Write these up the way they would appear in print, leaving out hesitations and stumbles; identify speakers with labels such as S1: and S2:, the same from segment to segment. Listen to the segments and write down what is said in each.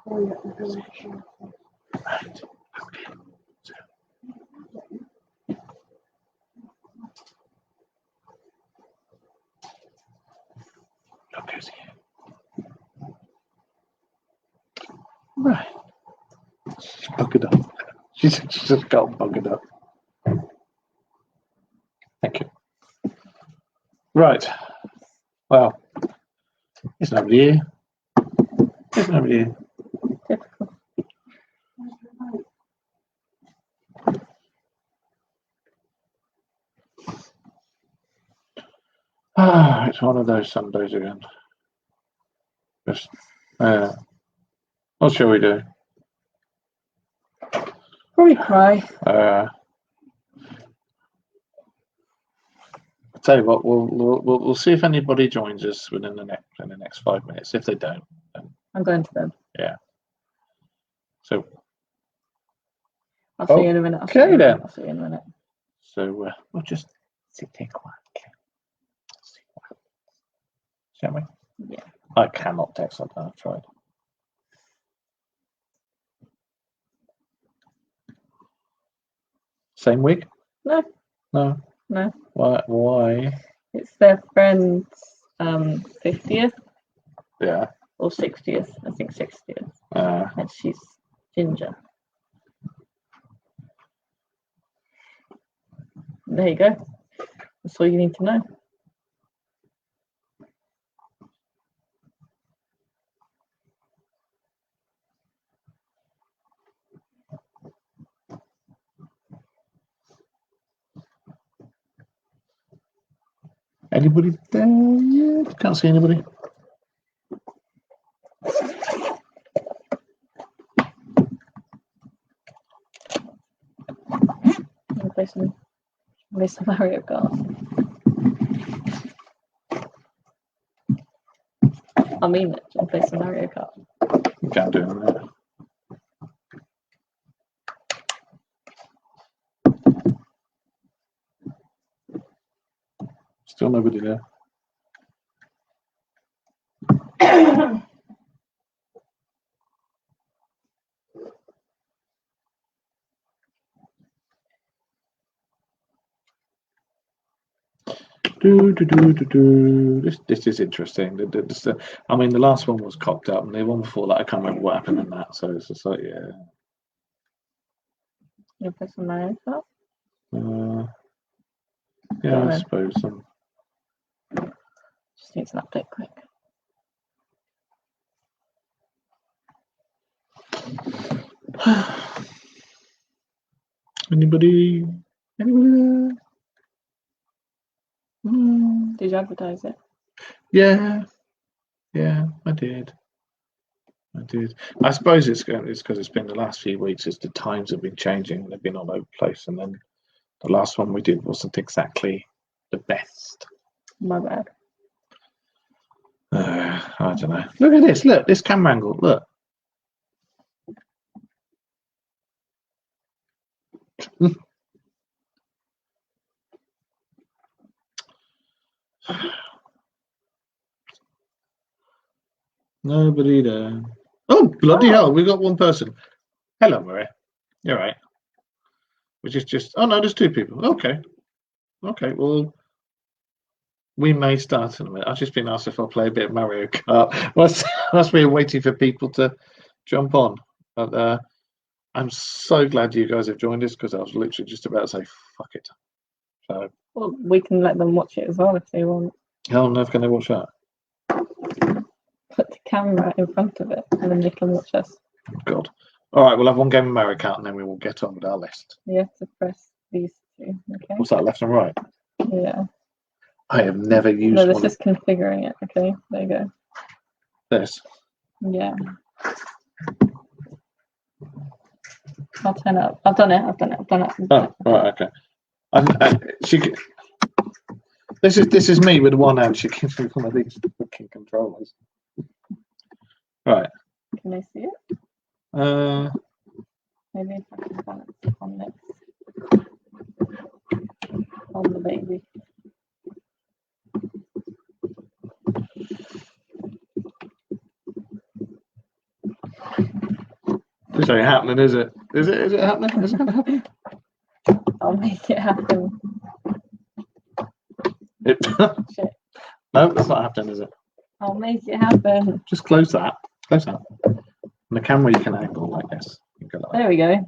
S1: Right. Look who's here. Right. She's buggered up. She's just got buggered up. Thank you. Right. Well, there's nobody here. There's nobody here. Ah, it's one of those Sundays again. Just, what shall we do?
S2: Probably cry.
S1: I'll tell you what. We'll see if anybody joins us within the next 5 minutes. If they don't, then
S2: I'm going to bed.
S1: yeah. So
S2: I'll see you in a minute.
S1: Okay then.
S2: I'll see you in a minute.
S1: So we'll just sit here quietly. Shall we?
S2: Yeah.
S1: I cannot text like that. I've tried. Same week?
S2: No.
S1: No.
S2: No.
S1: Why?
S2: It's their friend's 50th.
S1: Yeah.
S2: Or 60th. I think 60th. And she's ginger. There you go. That's all you need to know.
S1: Anybody there? Yeah, can't see anybody.
S2: Play some Mario Kart. I mean it. I'll play some Mario Kart.
S1: You can't do that. Still nobody there. This is interesting. I mean, the last one was cocked up, and the one before that, I can't remember what happened in that. So it's just like, yeah.
S2: You play some Mario Kart?
S1: Yeah, I suppose.
S2: Just needs an update quick.
S1: Anybody there?
S2: Did you advertise it?
S1: Yeah, I did. I suppose it's because it's been the last few weeks. As the times have been changing, they've been all over the place, and then the last one we did wasn't exactly the best.
S2: My bad.
S1: I don't know. Look at this. Look, this camera angle. Look. Nobody there. Oh, bloody hell. We got one person. Hello, Maria. You're right. Which is just. Oh, no, there's two people. Okay. Well, we may start in a minute. I've just been asked if I'll play a bit of Mario Kart. Whilst we're waiting for people to jump on. But I'm so glad you guys have joined us because I was literally just about to say, fuck it. So.
S2: Well, we can let them watch it as well if they want.
S1: How on earth can they watch that?
S2: Put the camera in front of it and then they can watch us.
S1: God. All right, we'll have one game of Mario Kart and then we will get on with our list.
S2: You have to press these two. Okay.
S1: What's that, left and right?
S2: Yeah.
S1: I have never used
S2: No, this is configuring it. Okay, there you go.
S1: This?
S2: Yeah. I'll turn it up. I've done it.
S1: Oh, right, okay. This is me with one hand. She gives me one of these fucking controllers. Right.
S2: Can they see it? Maybe if I can balance it on this. On the baby.
S1: just ain't happening, is it? Is it happening? Is it going to happen?
S2: I'll make it happen. Shit.
S1: No, that's not happening, is it?
S2: I'll make it happen.
S1: Just close that. Close that. And the camera you can angle like this. You go like
S2: There we go.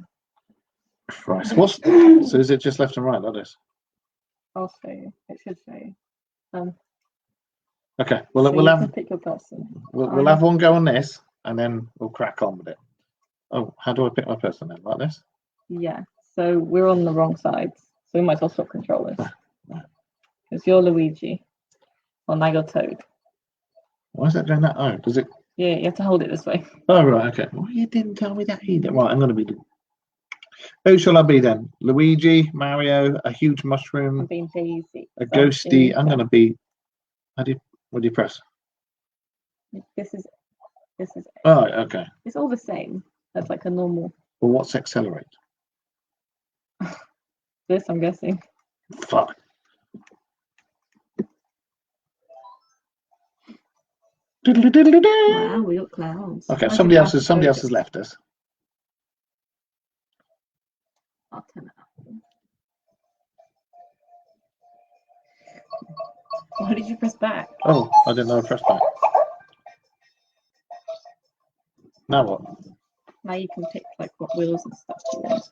S1: Christ. So is it just left and right like this?
S2: I'll show you. It should show you.
S1: Okay.
S2: So
S1: We'll
S2: you
S1: have
S2: can pick your person.
S1: we'll have one go on this, and then we'll crack on with it. Oh, how do I pick my person then? Like this?
S2: Yeah. So we're on the wrong sides. So we might as well swap controllers. Because you're Luigi. And I got Toad.
S1: Why is that doing that? Oh, does it?
S2: Yeah, you have to hold it this way.
S1: Oh, right. Okay. Well, you didn't tell me that either. Right, I'm going to be. Who shall I be then? Luigi, Mario, a huge mushroom,
S2: I'm being Daisy.
S1: a ghosty. I'm going to be. What do you press?
S2: This is.
S1: Oh, okay.
S2: It's all the same. That's like a normal.
S1: Well, what's accelerate?
S2: This, I'm guessing.
S1: Fuck.
S2: Wow, we got clouds.
S1: Okay, somebody else has left us.
S2: I'll turn it up. Why did you press back?
S1: Oh, I didn't know I pressed back. Now what?
S2: Now you can pick like what wheels and stuff you want.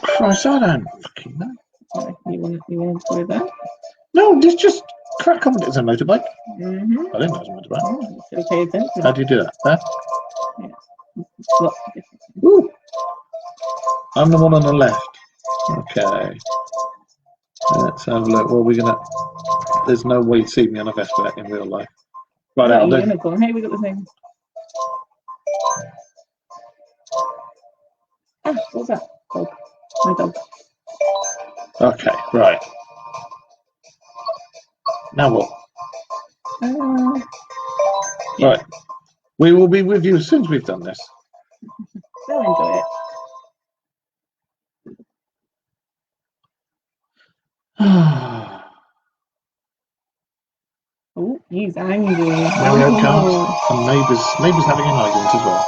S1: Christ, I don't fucking know.
S2: You want to go there?
S1: No, just crack on. It's a motorbike.
S2: Mm-hmm.
S1: I didn't know it was a motorbike.
S2: Oh, so pay attention.
S1: How do you do that? There?
S2: Yeah. Lots of different things.
S1: Ooh. I'm the one on the left. Okay. Let's have a look. Well, there's no way to see me on a Vespa in real life. Right,
S2: No,
S1: I'll do.
S2: unicorn. Hey, we got the thing. Ah, what's that? Dog. My dog.
S1: Okay, right. Now what?
S2: Yeah.
S1: Right. We will be with you as soon as we've done this.
S2: They'll enjoy it. Oh, he's angry.
S1: Mario Kart and neighbours having an argument as well.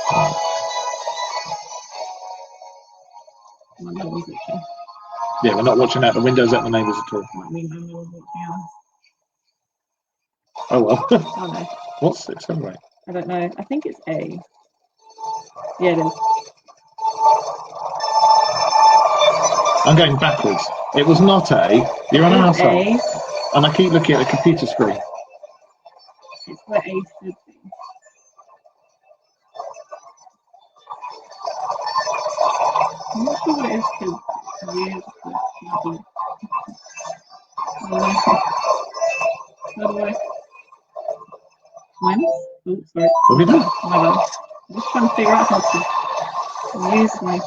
S2: My neighbours watching.
S1: Yeah, we're not watching out the windows at the neighbours at all.
S2: Might mean my neighbours watching us.
S1: Oh well.
S2: Oh no.
S1: What's it? Accelerate?
S2: I don't know. I think it's A. Yeah, it is.
S1: I'm going backwards. It was not A. You're an
S2: It's
S1: arsehole.
S2: A.
S1: And I keep looking at the computer screen.
S2: It's where A should be. I'm not sure what it is to use the How do I? Minus? Oh, sorry.
S1: What have you done?
S2: Oh my god. I'm just trying to figure out how to use my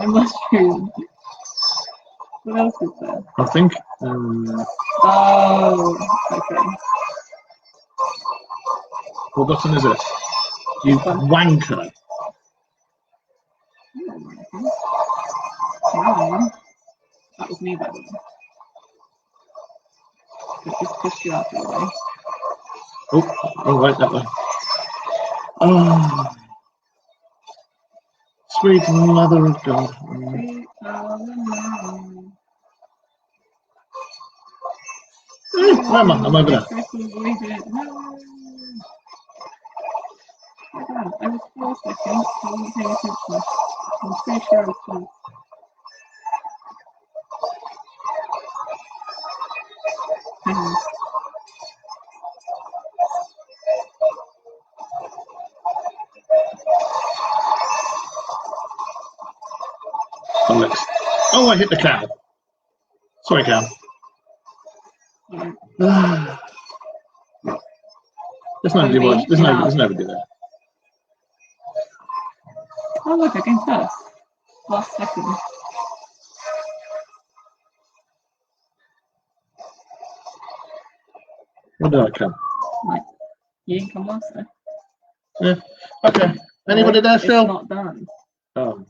S2: mushroom. What else is there?
S1: I think.
S2: Oh, okay.
S1: What button is it? You wanker.
S2: Wow. That was me, by the way. It just pushed you out of the way.
S1: Oh, right, that way. Oh. Sweet mother of God. Where am I? I'm over there.
S2: I was close, I think. I wasn't paying attention. I'm pretty sure I was close.
S1: Oh, I hit the cow. Sorry, cow. There's nobody watching. There's nobody there.
S2: Oh look, I came first. Last second.
S1: Where did I come?
S2: Right. You didn't come last though.
S1: Yeah. Okay. Anybody there still?
S2: It's not done.
S1: Oh.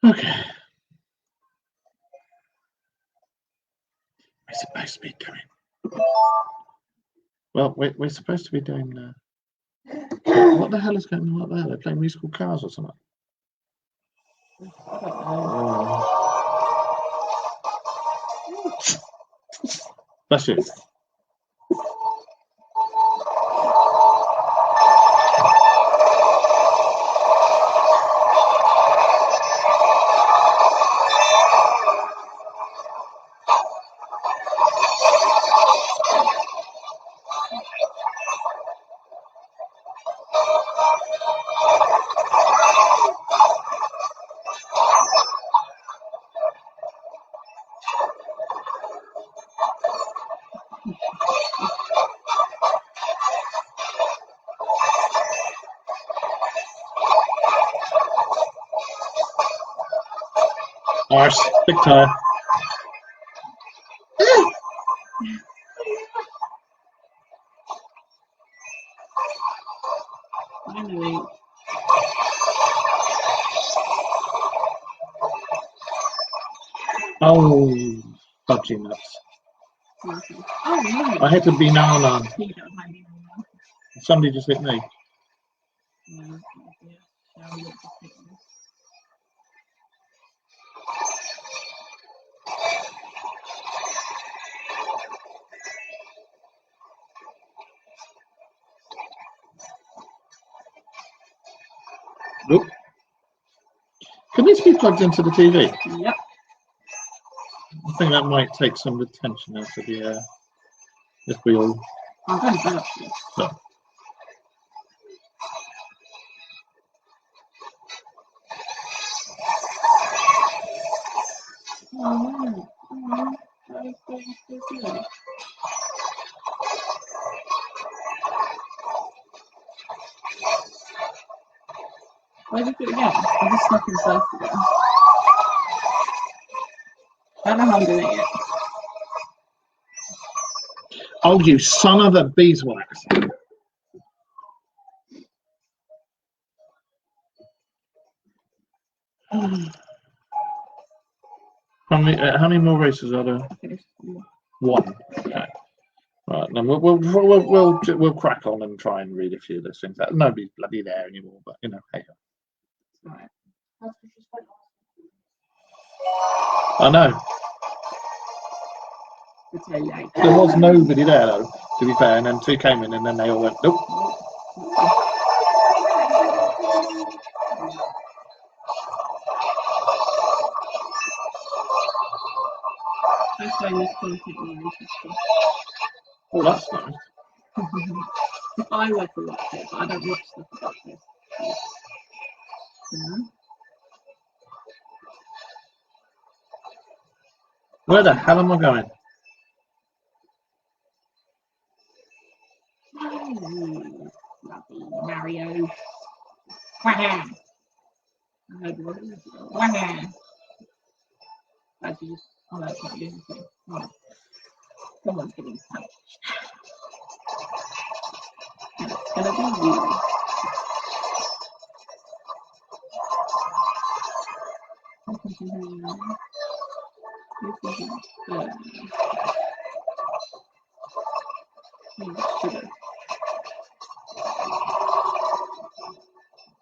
S1: Okay. We're supposed to be doing. Well, we're supposed to be doing. What the hell is going on up there? They're playing musical cars or something.
S2: I don't know.
S1: Bless you. Arse, big time.
S2: Finally.
S1: Oh, fudgy nuts.
S2: Oh, no.
S1: I hit a banana.
S2: You don't mind me anymore.
S1: Somebody just hit me.
S2: No, yeah. Shall we look at it?
S1: Nope. Can this be plugged into the TV?
S2: Yep.
S1: I think that might take some of the tension out of the air. If we all.
S2: I'm going to go up here.
S1: No.
S2: Oh, no. Oh, that is so good. Why did you do it again? I'm just stuck in place again. I don't know how I'm doing it.
S1: Oh, you son of a beeswax. How many more races are there?
S2: I finished.
S1: One. Okay. Right, then we'll crack on and try and read a few of those things. Nobody's bloody there anymore, but you know, hey.
S2: Right.
S1: I know.
S2: It's very late.
S1: There was nobody there though, to be fair, and then two came in and then they all went, nope.
S2: I find this content more interesting.
S1: Oh, that's nice.
S2: If I were to watch it, but I don't watch stuff about this.
S1: Where the hell am I going?
S2: Ooh, lovely Mario. Wah! I heard what it was. Wah! Actually, oh, that's not doing anything. Oh. Someone's getting punched. And it's gonna be you. Sugar.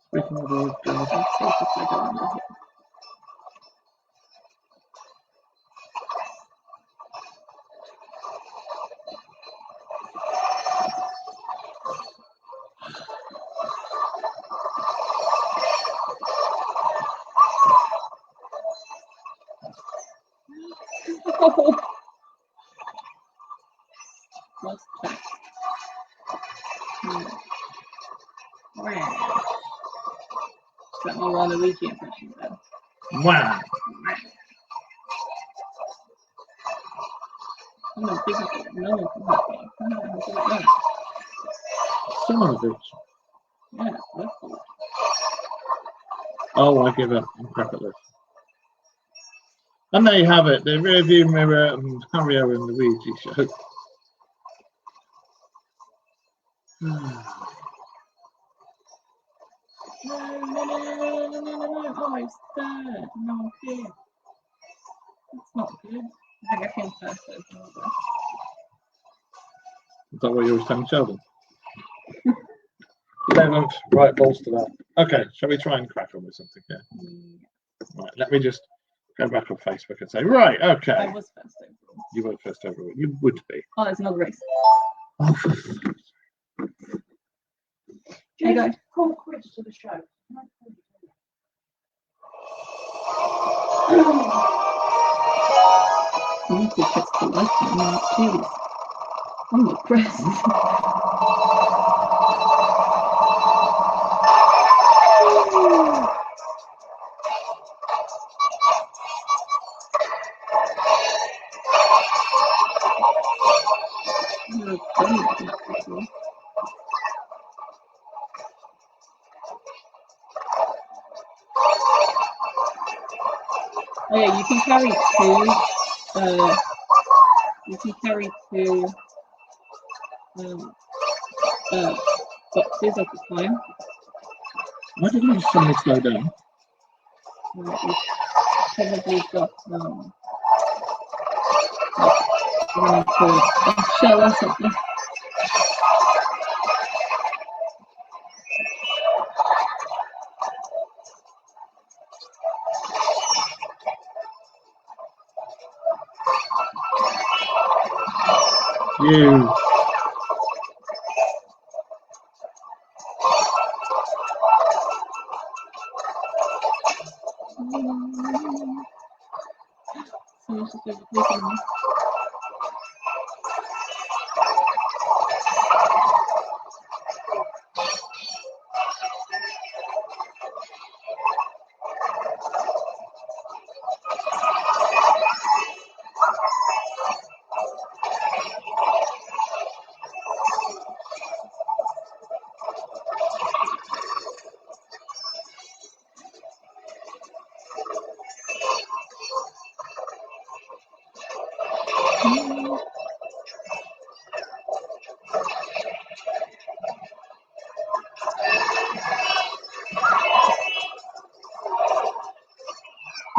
S1: Speaking of those guys,
S2: Let's see if I go under here. Let's check. Wow. Is that my Waluigi impression then?
S1: wow.
S2: I'm gonna dig it. No one can help me. I'm gonna do it now.
S1: Son of a bitch.
S2: Yeah, that's cool.
S1: Oh, I give up. I'm crap at this. And there you have it, the rear view mirror and Mario and Luigi show.
S2: No. Oh, it's third. No, good. That's not good. I think I came first over.
S1: Is that what you were telling Sheldon? 11th. Right, balls to that. Okay, shall we try and crack on with something here? Right, let me just go back on Facebook and say, right, okay.
S2: I was first overall.
S1: You were first overall. You would be.
S2: Oh, there's another race.
S1: Oh,
S2: There you go.
S3: Call Chris to the show.
S2: You need to be Chris to life now. Jeez. I'm depressed. Oh yeah, you can carry two. You can carry two boxes at a time.
S1: why did you suddenly slow down?
S2: You've probably got like one for a shell or something.
S1: You.
S2: Someone's just overtaking me.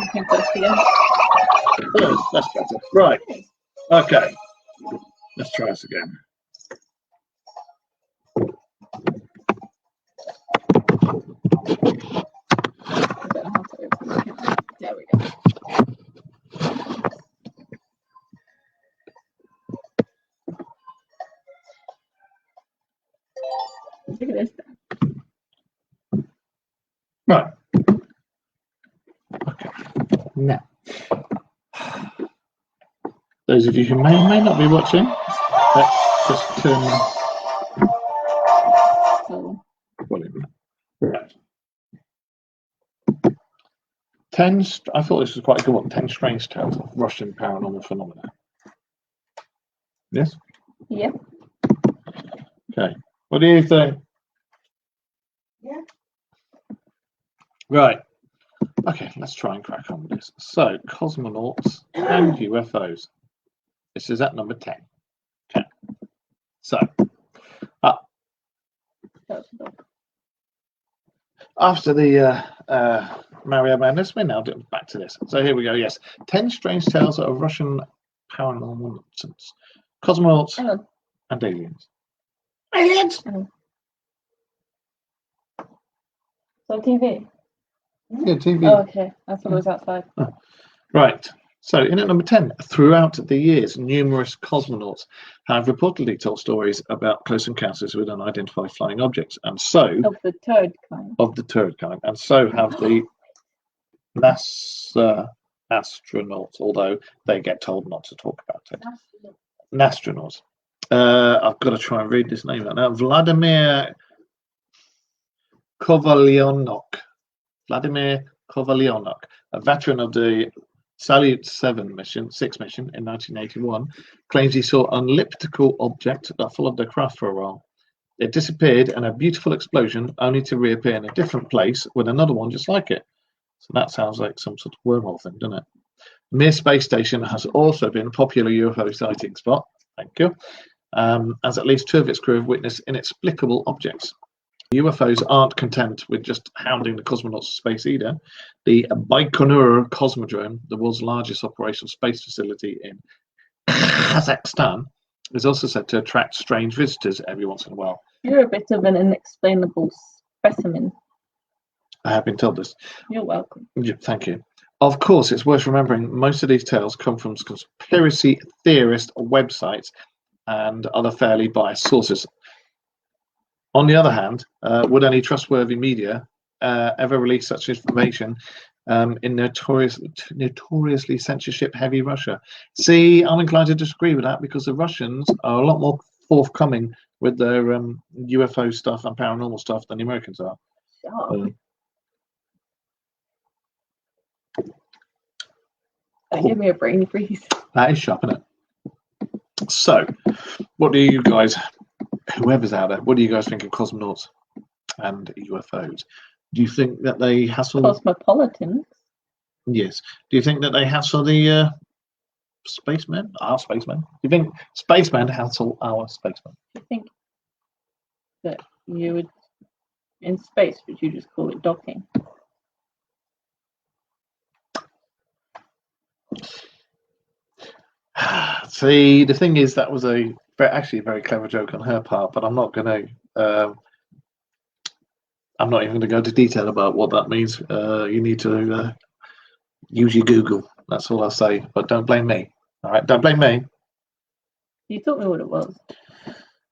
S2: Okay, first again.
S1: Oh, that's better. Right. Okay. Let's try this again.
S2: I don't know how to open the camera. There we go. Look at this.
S1: Right. Okay. Now, those of you who may or may not be watching, let's just turn
S2: So,
S1: volume. Right. I thought this was quite a good one. 10 strange tales of Russian paranormal phenomena. Yes?
S2: yeah.
S1: Okay. What do you think?
S3: Yeah.
S1: Right. Okay, let's try and crack on with this. So, cosmonauts and UFOs. This is at number 10. Okay. So,
S2: That's the dog.
S1: after the Mario Madness, we're now back to this. So here we go. Yes, 10 strange tales of Russian paranormal nonsense. Cosmonauts
S2: Hang on.
S1: and aliens. Aliens!
S2: So TV.
S1: Yeah, TV.
S2: Oh, okay. I thought it was outside.
S1: Right. So in at number 10, throughout the years, numerous cosmonauts have reportedly told stories about close encounters with unidentified flying objects, and so
S2: Of the turd kind.
S1: of the turd kind, and so have the NASA astronauts, although they get told not to talk about it. Astronauts. I've got to try and read this name out now. Vladimir Kovalyonok. Vladimir Kovalyonok, a veteran of the Salyut 6 mission in 1981, claims he saw an elliptical object that followed the craft for a while. It disappeared in a beautiful explosion, only to reappear in a different place with another one just like it. So that sounds like some sort of wormhole thing, doesn't it? The Mir space station has also been a popular UFO sighting spot, thank you, as at least 2 of its crew have witnessed inexplicable objects. UFOs aren't content with just hounding the cosmonauts to space either. The Baikonur Cosmodrome, the world's largest operational space facility in Kazakhstan, is also said to attract strange visitors every once in a while.
S2: You're a bit of an unexplainable specimen.
S1: I have been told this.
S2: You're welcome.
S1: Yeah, thank you. Of course, it's worth remembering most of these tales come from conspiracy theorist websites and other fairly biased sources. On the other hand, would any trustworthy media ever release such information in notoriously censorship-heavy Russia? See, I'm inclined to disagree with that because the Russians are a lot more forthcoming with their UFO stuff and paranormal stuff than the Americans are.
S2: Give me a brain freeze.
S1: That is sharp, isn't it? So, what do you guys, whoever's out there, what do you guys think of cosmonauts and UFOs? Do you think that they hassle?
S2: Cosmopolitans.
S1: Yes. Do you think that they hassle the spacemen? Our spacemen? Do you think spacemen hassle our spacemen?
S2: Do you think that you would, in space, would you just call it docking?
S1: See, the thing is, that was actually a very clever joke on her part, but I'm not going to. I'm not even going to go into detail about what that means. You need to use your Google. That's all I'll say. But don't blame me. All right, don't blame me.
S2: You told me what it was.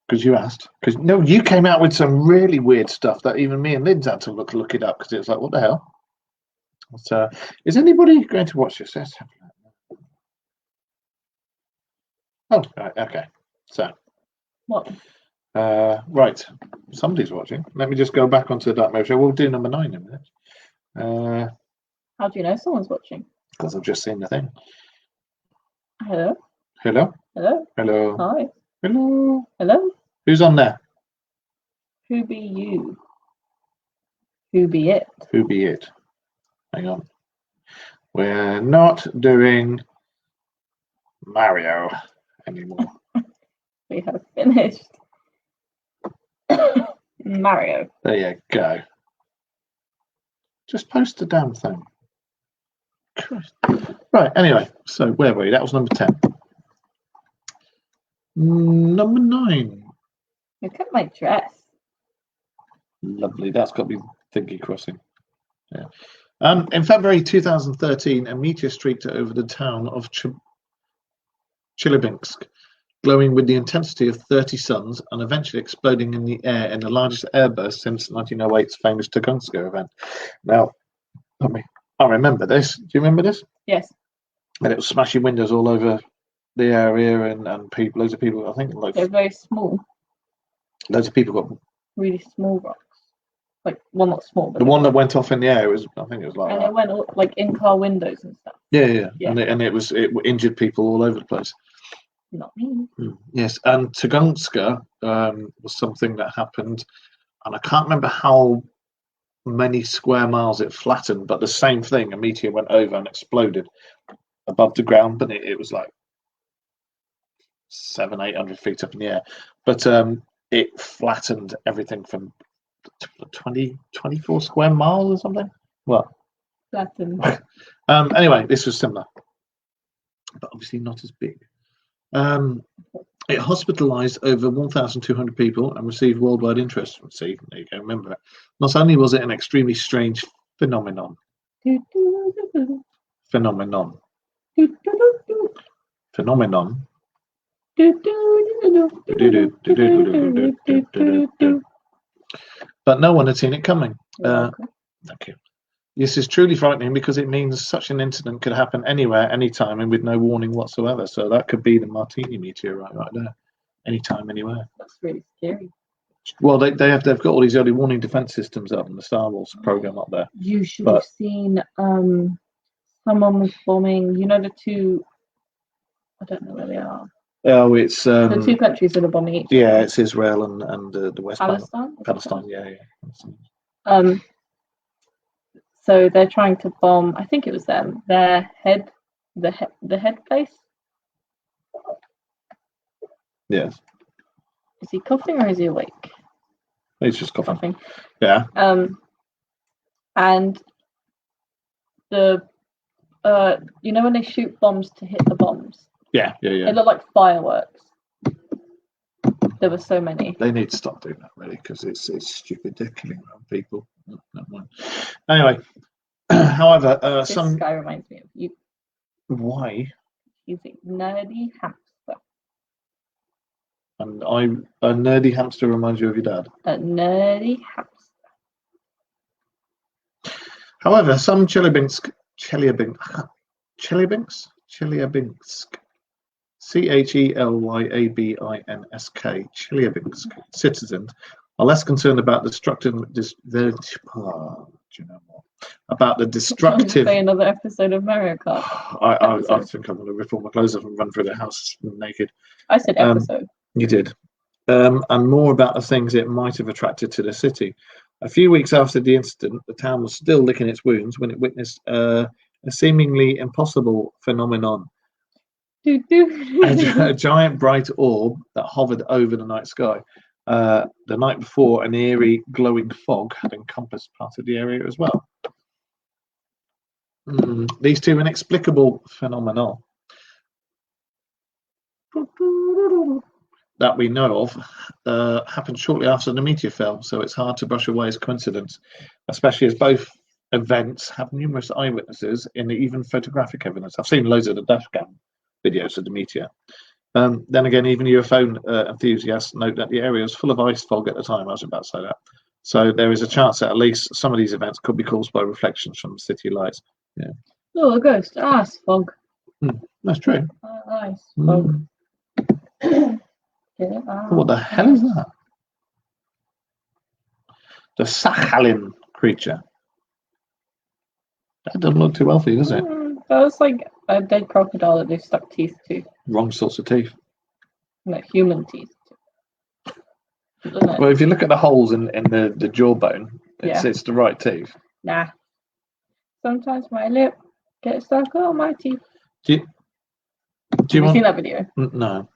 S1: Because you asked. Because no, you came out with some really weird stuff that even me and Linz had to look it up because it was like, what the hell? So, is anybody going to watch this? Let's have a look. Oh, right, okay. So,
S2: What?
S1: right, somebody's watching. Let me just go back onto the Dark Matter Show. We'll do number 9 in a minute.
S2: How do you know someone's watching?
S1: Because I've just seen the thing.
S2: Hello?
S1: Hello?
S2: Hello?
S1: Hello?
S2: Hi.
S1: Hello?
S2: Hello?
S1: Who's on there?
S2: Who be you? Who be it?
S1: Who be it? Hang on. We're not doing Mario anymore.
S2: We have finished. Mario.
S1: There you go. Just post the damn thing. Christ. Right, anyway, so where were you? That was number 10. Number 9.
S2: Look at my dress.
S1: Lovely. That's got to be Thingy Crossing. Yeah. In February 2013, a meteor streaked over the town of Chelyabinsk, glowing with the intensity of 30 suns and eventually exploding in the air in the largest airburst since 1908's famous Tunguska event. Now, I remember this. Do you remember this?
S2: Yes.
S1: And it was smashing windows all over the area and people, loads of people, I think like
S2: They're very small.
S1: Loads of people got
S2: really small rocks. Like, well, not small, but
S1: the one that went off in the air was, I think it was like
S2: and
S1: that.
S2: it went like in car windows and stuff.
S1: Yeah.
S2: Yeah.
S1: And it injured people all over the place.
S2: Not me.
S1: Yes, and Tunguska was something that happened, and I can't remember how many square miles it flattened, but the same thing, a meteor went over and exploded above the ground, but it was like 700-800 feet up in the air. But it flattened everything from 24 square miles or something. Well,
S2: Flattened.
S1: Anyway, this was similar, but obviously not as big. It hospitalized over 1,200 people and received worldwide interest. See, there you go, remember it. Not only was it an extremely strange phenomenon, but no one had seen it coming. Thank you. This is truly frightening because it means such an incident could happen anywhere, anytime, and with no warning whatsoever. So that could be the Martini meteorite right there, anytime, anywhere.
S2: That's really scary.
S1: Well, they've got all these early warning defense systems up in the Star Wars program up there.
S2: You should have seen someone was bombing. You know the two. I don't know where they are.
S1: Oh, it's
S2: the two countries that are bombing each.
S1: Yeah, it's Israel and the West
S2: Palestine.
S1: Palestine, yeah.
S2: So they're trying to bomb. I think it was them. Their head, the head place.
S1: Yes.
S2: Is he coughing or is he awake?
S1: He's just coughing.
S2: Coughing.
S1: Yeah.
S2: And the you know when they shoot bombs to hit the bombs.
S1: Yeah.
S2: They look like fireworks. There were so many.
S1: They need to stop doing that, really, because it's stupid. They're killing around people. Never mind. Anyway, however,
S2: This
S1: some
S2: guy reminds me of you.
S1: why
S2: He's a nerdy hamster.
S1: and a nerdy hamster reminds you of your dad.
S2: A nerdy hamster.
S1: However, some Chelyabinsk, Chelyabinsk, citizens are less concerned about about the destructive.
S2: Say another episode of Mario Kart.
S1: I think I'm going to rip all my clothes off and run through the house naked.
S2: I said episode.
S1: You did. And more about the things it might have attracted to the city. A few weeks after the incident, the town was still licking its wounds when it witnessed a seemingly impossible phenomenon. A giant bright orb that hovered over the night sky. The night before, an eerie glowing fog had encompassed part of the area as well. These two inexplicable phenomena that we know of happened shortly after the meteor fell, so it's hard to brush away as coincidence, especially as both events have numerous eyewitnesses and even photographic evidence. I've seen loads of the dash cam videos of the meteor. Then again, even UFO enthusiasts note that the area was full of ice fog at the time. I was about to say that. So there is a chance that at least some of these events could be caused by reflections from city lights. Yeah.
S2: Oh, a ghost. Ice fog.
S1: That's true.
S2: Ice fog.
S1: What the hell is that? The Sakhalin creature. That doesn't look too well for you, does it?
S2: That was like a dead crocodile that they stuck teeth to.
S1: Wrong sorts of teeth.
S2: No, human teeth.
S1: Well, if you look at the holes in the jawbone, it's the right teeth.
S2: Nah. Sometimes my lip gets stuck on my teeth.
S1: Do you
S2: Have you
S1: want?
S2: seen that video?
S1: No.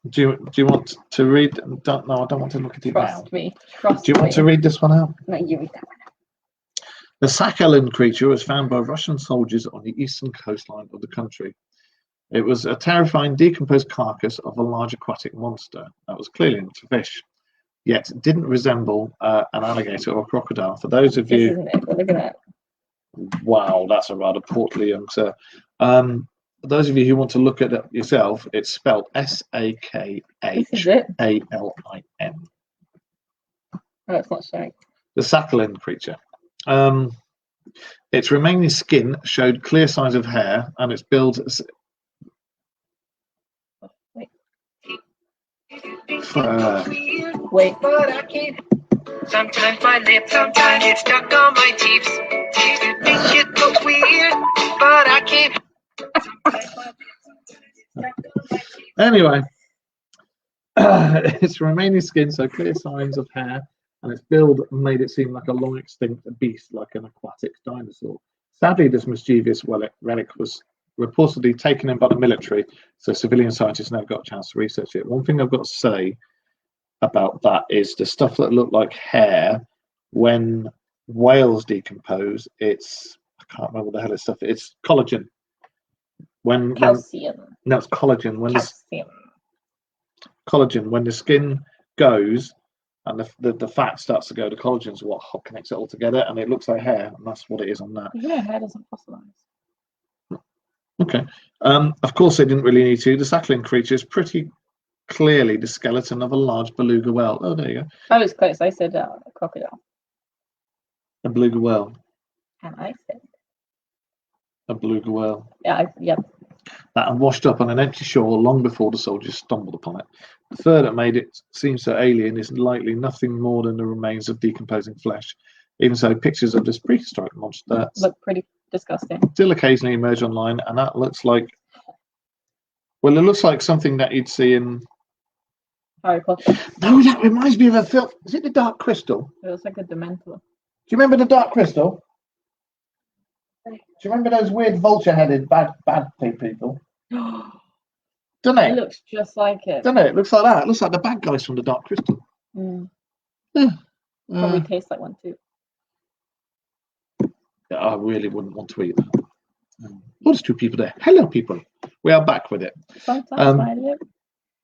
S1: Do you want to read? No, I don't want to look at it now.
S2: Trust me. Trust
S1: Do you want to read this one out?
S2: No, you read that.
S1: The Sakhalin creature was found by Russian soldiers on the eastern coastline of the country. It was a terrifying decomposed carcass of a large aquatic monster that was clearly not a fish, yet didn't resemble an alligator or a crocodile. For those of
S2: This
S1: you,
S2: isn't it. We're looking at.
S1: wow, that's a rather portly young sir. For those of you who want to look at it yourself, it's spelled Sakhalin.
S2: This is it. Oh, it's not showing.
S1: The Sakhalin creature. Its remaining skin showed clear signs of hair, and its build.
S2: Wait.
S4: Wait. But I can't. Sometimes my lips, sometimes it's stuck on my teeth. You think it looks weird, but I can't.
S1: Anyway, its remaining skin showed clear signs of hair, and its build made it seem like a long extinct beast, like an aquatic dinosaur. Sadly, this mischievous relic was reportedly taken in by the military, so civilian scientists never got a chance to research it. One thing I've got to say about that is the stuff that looked like hair, when whales decompose, it's, I can't remember what the hell it's stuff. It's collagen.
S2: Calcium.
S1: No, it's collagen.
S2: Calcium.
S1: Collagen, when the skin goes and the fat starts to go, the collagen is what connects it all together, and it looks like hair, and that's what it is on that.
S2: Yeah, hair doesn't fossilize.
S1: Okay. Of course, they didn't really need to. The Sakhalin creature is pretty clearly the skeleton of a large beluga whale. Oh, there you go.
S2: I was close. I said a crocodile.
S1: A beluga whale.
S2: And I said.
S1: A beluga whale.
S2: Yeah, yep.
S1: That had washed up on an empty shore long before the soldiers stumbled upon it. The fur that made it seem so alien is likely nothing more than the remains of decomposing flesh. Even so, pictures of this prehistoric monster
S2: Look pretty disgusting.
S1: still occasionally emerge online, and that looks like, well, it looks like something that you'd see in.
S2: Harry Potter.
S1: No, that reminds me of a film. Is it The Dark Crystal?
S2: It looks like a Dementor.
S1: Do you remember The Dark Crystal? Do you remember those weird vulture-headed bad people? Doesn't
S2: It
S1: it?
S2: looks just like it.
S1: Doesn't it? It looks like that. It looks like the bad guys from The Dark Crystal.
S2: Probably tastes like one too.
S1: I really wouldn't want to eat that. Oh, there's two people there. Hello, people. We are back with it.
S2: Sometimes my lip.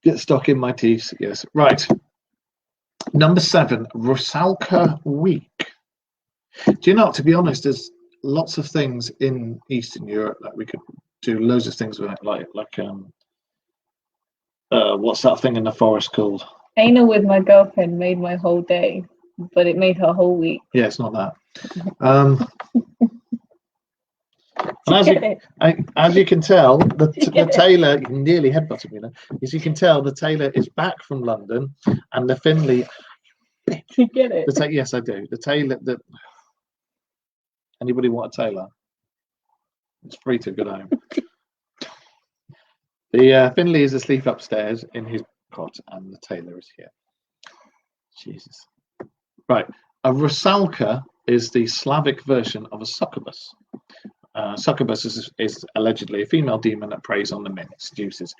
S1: Get stuck in my teeth. Yes. Right. Number 7, Rusulka Week. Do you know, to be honest, there's lots of things in Eastern Europe that we could do loads of things with, like what's that thing in the forest called?
S2: Anal with my girlfriend made my whole day, but it made her whole week.
S1: Yeah, it's not that. And as you can tell, the tailor, you nearly headbutted me there. As you can tell, the tailor is back from London, and the Finley.
S2: You get it?
S1: Yes, I do. The tailor. Anybody want a tailor? It's free to go home. The Finley is asleep upstairs in his cot, and the tailor is here. Jesus. Right. A Rusulka is the Slavic version of a succubus. Succubus is allegedly a female demon that preys on the men it seduces.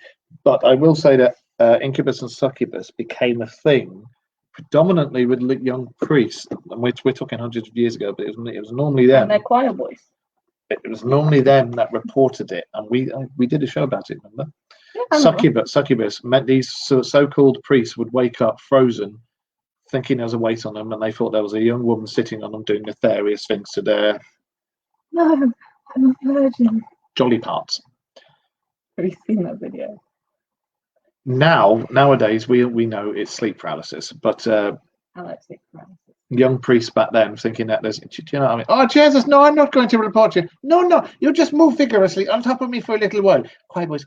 S1: But I will say that incubus and succubus became a thing predominantly with young priests, which we're talking hundreds of years ago, but it was normally them.
S2: And they're choir boys.
S1: It was normally them that reported it, and we did a show about it, remember?
S2: Yeah,
S1: Succubus meant these so-called priests would wake up frozen, thinking there was a weight on them, and they thought there was a young woman sitting on them doing nefarious things to their
S2: no, I'm a virgin.
S1: jolly parts.
S2: Have you seen that video?
S1: Nowadays, we know it's sleep paralysis, but
S2: I like sleep paralysis.
S1: young priests back then thinking that there's, do you know what I mean? Oh, Jesus, no, I'm not going to report you. No, you just move vigorously on top of me for a little while. Quiet boys.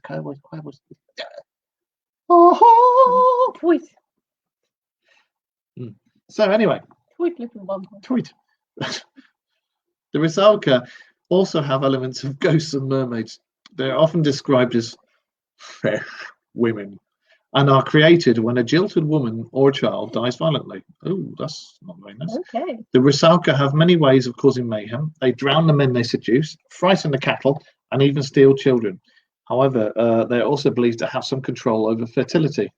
S1: Oh,
S2: Tweet.
S1: So anyway,
S2: Tweet, little bumper.
S1: tweet. The Rusulka also have elements of ghosts and mermaids. They're often described as fresh women and are created when a jilted woman or a child dies violently. Oh, that's not very nice.
S2: Okay.
S1: The Rusulka have many ways of causing mayhem. They drown the men they seduce, frighten the cattle, and even steal children. However, they're also believed to have some control over fertility.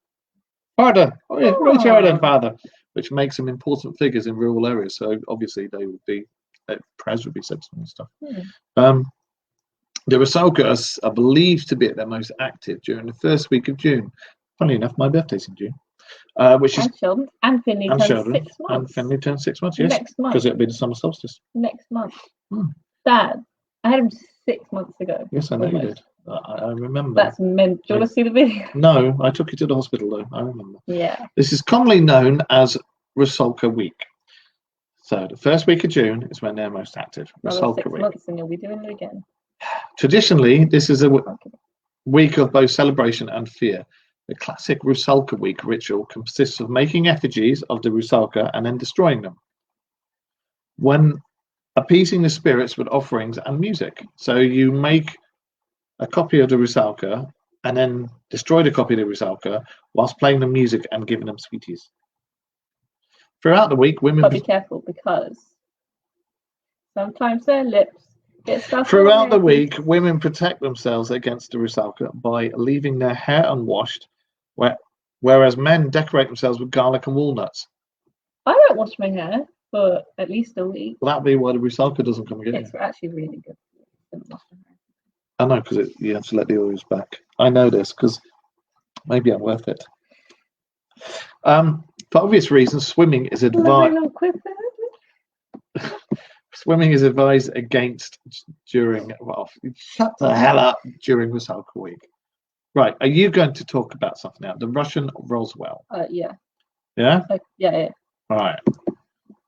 S1: Father, father, which makes them important figures in rural areas. So obviously they would be, prayers would be said and stuff. The Rusulka are believed to be at their most active during the first week of June. Funny enough, my birthday's in June, which is
S2: and Finley turns 6 months.
S1: And Finley turns 6 months, yes,
S2: Next month.
S1: because it'll be the summer solstice.
S2: Next month. Dad, I had him 6 months ago.
S1: Yes, I know you did. I remember.
S2: That's meant. Do you want to see the video?
S1: No, I took you to the hospital though. I remember.
S2: Yeah.
S1: This is commonly known as Rusulka Week. So the first week of June is when they're most active. Rusulka
S2: 6
S1: Week.
S2: months and you'll be doing it again.
S1: Traditionally, this is a week of both celebration and fear. The classic Rusulka Week ritual consists of making effigies of the Rusulka and then destroying them, when appeasing the spirits with offerings and music. So you make a copy of the Rusulka and then destroy the copy of the Rusulka whilst playing the music and giving them sweeties. Throughout the week, women...
S2: But be careful because sometimes their lips get stuck.
S1: Throughout the week, women protect themselves against the Rusulka by leaving their hair unwashed, whereas men decorate themselves with garlic and walnuts.
S2: I don't wash my hair for at least a week.
S1: Well, that'd be why the Rusulka doesn't come again.
S2: It's actually really good.
S1: I know, because you have to let the oils back. I know this because maybe I'm worth it. For obvious reasons, swimming is advised. Swimming is advised against during. Well, shut the hell up during Rusulka Week. Right? Are you going to talk about something now? The Russian Roswell.
S2: Yeah.
S1: Yeah.
S2: Yeah.
S1: All right.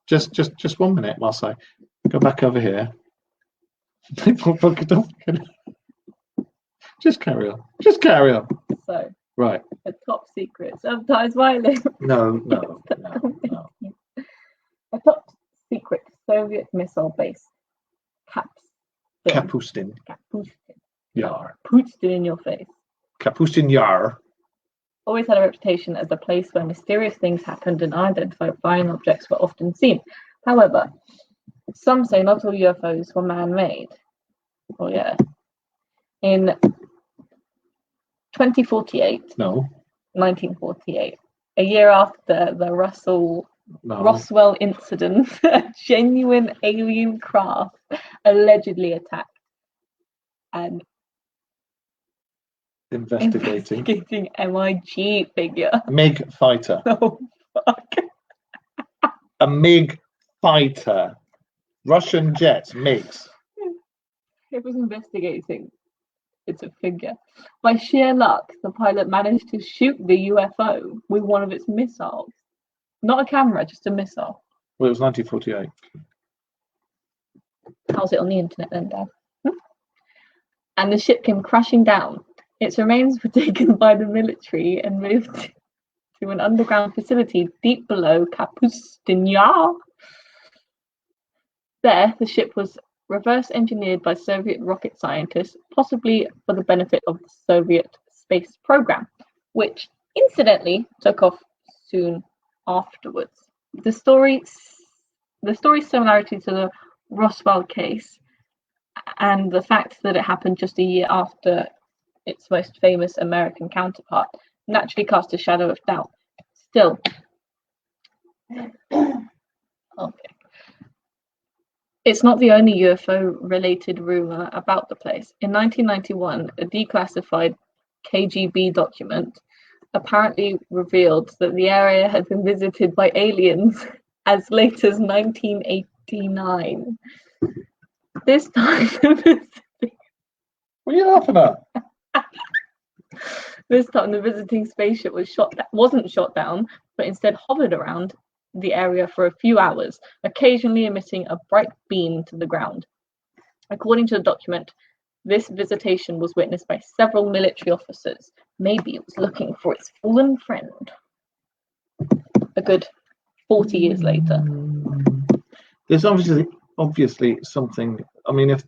S1: Just 1 minute whilst I go back over here. Just carry on.
S2: So.
S1: Right.
S2: A top secret, sometimes violent.
S1: No.
S2: A top secret Soviet missile base.
S1: Kapustin. Yar.
S2: Pustin in your face.
S1: Kapustin Yar.
S2: Always had a reputation as a place where mysterious things happened and unidentified flying objects were often seen. However, some say not all UFOs were man-made. Oh yeah. In 1948, a year after the Roswell incident, a genuine alien craft allegedly attacked an
S1: investigating
S2: MiG figure.
S1: MiG fighter.
S2: Oh fuck!
S1: A MiG fighter. Russian jets, MiGs.
S2: It was investigating. It's a figure. By sheer luck, the pilot managed to shoot the UFO with one of its missiles. Not a camera, just a missile.
S1: Well, it was 1948.
S2: How's it on the internet then, Dad? And the ship came crashing down. Its remains were taken by the military and moved to an underground facility deep below Kapustin. There, the ship was reverse engineered by Soviet rocket scientists, possibly for the benefit of the Soviet space program, which incidentally took off soon afterwards. The story's similarity to the Roswell case and the fact that it happened just a year after its most famous American counterpart naturally cast a shadow of doubt. Still, okay. It's not the only UFO-related rumor about the place. In 1991, a declassified KGB document apparently revealed that the area had been visited by aliens as late as 1989. This time,
S1: What are you laughing at?
S2: this time the visiting spaceship wasn't shot down, but instead hovered around the area for a few hours, occasionally emitting a bright beam to the ground. According to the document, this visitation was witnessed by several military officers. Maybe it was looking for its fallen friend. A good 40 years later.
S1: There's obviously something. I mean, if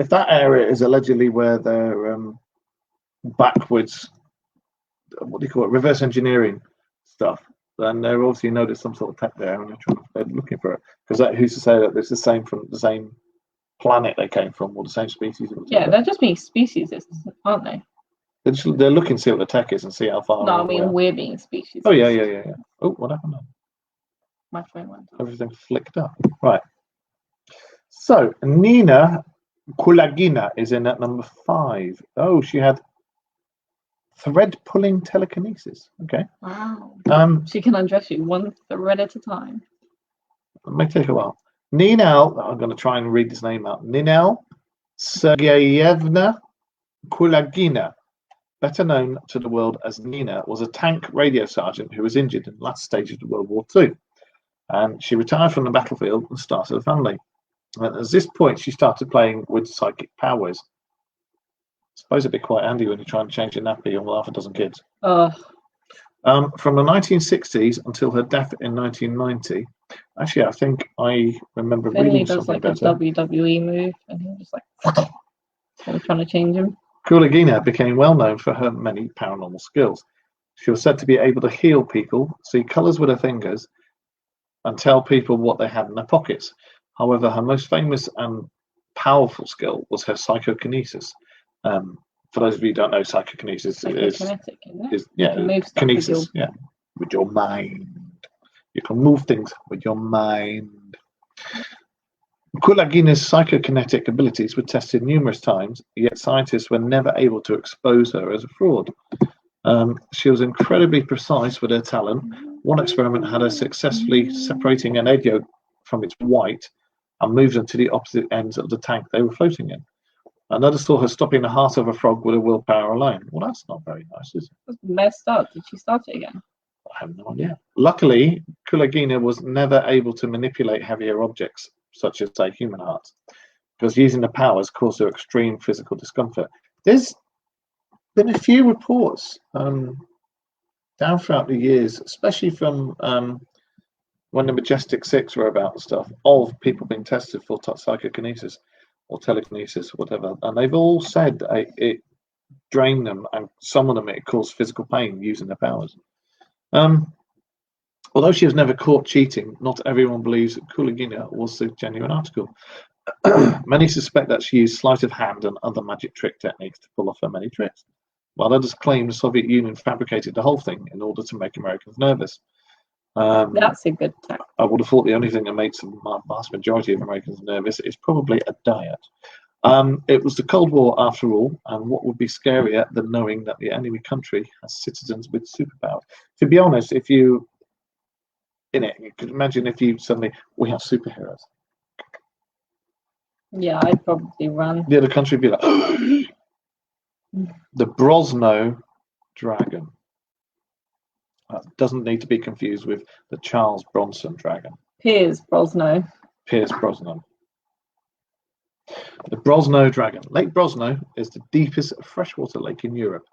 S1: that area is allegedly where they're backwards, what do you call it, reverse engineering stuff, then they're obviously noticed some sort of tech there, and they're looking for it. Because who's to say that it's the same from the same planet they came from, or the same species?
S2: Yeah, they're just being speciesists, aren't they?
S1: They're looking to see what the tech is and see how far.
S2: No, I mean we're being speciesists.
S1: Oh yeah. Oh, what happened now?
S2: My phone went off.
S1: Everything flicked up. Right. So Nina Kulagina is in at number 5. Oh, she had thread pulling telekinesis. Okay.
S2: Wow.
S1: She
S2: can undress you one thread at a time.
S1: It may take a while. Ninel, I'm going to try and read this name out. Ninel Sergeyevna Kulagina, better known to the world as Nina, was a tank radio sergeant who was injured in the last stages of World War II. And she retired from the battlefield and started a family. And at this point, she started playing with psychic powers. I suppose it'd be quite handy when you're trying to change a nappy on half a dozen kids. From the 1960s until her death in 1990. Actually, I think I remember reading something
S2: does like a WWE move, and he was just like, I'm trying to change him.
S1: Kulagina became well known for her many paranormal skills. She was said to be able to heal people, see colours with her fingers, and tell people what they had in their pockets. However, her most famous and powerful skill was her psychokinesis. For those of you who don't know, psychokinesis is kinesis, with your mind. You can move things with your mind. Kulagina's psychokinetic abilities were tested numerous times, yet scientists were never able to expose her as a fraud. She was incredibly precise with her talent. One experiment had her successfully separating an egg yolk from its white and moved them to the opposite ends of the tank they were floating in. Another saw her stopping the heart of a frog with her willpower alone. Well, that's not very nice, is it?
S2: That's messed up. Did she start it again?
S1: I have no idea. Luckily, Kulagina was never able to manipulate heavier objects, such as, say, human hearts, because using the powers caused her extreme physical discomfort. There's been a few reports down throughout the years, especially from when the Majestic 6 were about and stuff, of people being tested for psychokinesis or telekinesis, whatever, and they've all said that it drained them, and some of them it caused physical pain using their powers. Although she was never caught cheating, not everyone believes that Kulagina was the genuine article. Many suspect that she used sleight of hand and other magic trick techniques to pull off her many tricks, while others claim the Soviet Union fabricated the whole thing in order to make Americans nervous.
S2: That's a good tactic.
S1: I would have thought the only thing that makes the vast majority of Americans nervous is probably a diet. It was the Cold War after all, and what would be scarier than knowing that the enemy country has citizens with superpowers? To be honest, if you in it. You could imagine if you suddenly, we have superheroes.
S2: Yeah, I'd probably run.
S1: The other country would be like, the Brosno dragon. That doesn't need to be confused with the Charles Bronson dragon.
S2: Piers Brosno.
S1: Pierce Brosnan. The Brosno dragon. Lake Brosno is the deepest freshwater lake in Europe.